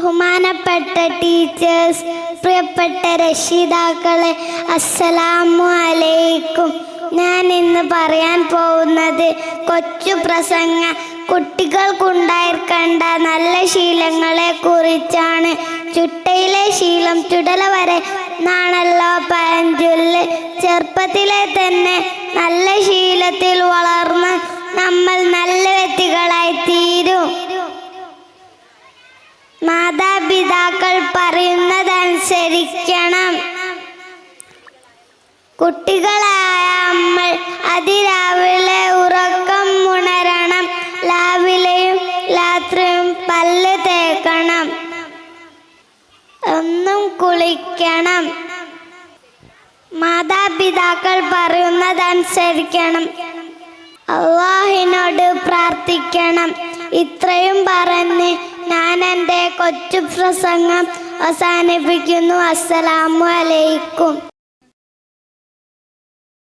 ബഹുമാനപ്പെട്ട ടീച്ചേഴ്സ്, പ്രിയപ്പെട്ട രക്ഷിതാക്കളെ, അസ്സലാമു അലൈക്കും. ഞാൻ ഇന്ന് പറയാൻ പോകുന്നത് കൊച്ചു പ്രസംഗ കുട്ടികൾക്കുണ്ടായിരിക്കേണ്ട നല്ല ശീലങ്ങളെ കുറിച്ചാണ്. ചുട്ടയിലെ ശീലം ചുടല വരെ എന്നാണല്ലോ പഴഞ്ചൊല്ല്. ചെറുപ്പത്തിലെ തന്നെ നല്ല ശീലത്തിൽ വളർന്ന് നമ്മൾ നല്ല വ്യക്തികളായി തീരും. മാതാപിതാക്കൾ പറയുന്നതനുസരിക്കണം. കുട്ടികളായ നമ്മൾ അതിരാവിലെ ഉറക്കം ഉണരണം. രാവിലെയും രാത്രിയും പല്ല് തേക്കണം, എന്നും കുളിക്കണം. മാതാപിതാക്കൾ പറയുന്നതനുസരിക്കണം. അല്ലാഹുവിനോട് പ്രാർത്ഥിക്കണം. ഇത്രയും പറഞ്ഞ് ഞാൻ എൻ്റെ കൊച്ചു പ്രസംഗം അവസാനിപ്പിക്കുന്നു. അസ്സലാമു അലൈക്കും.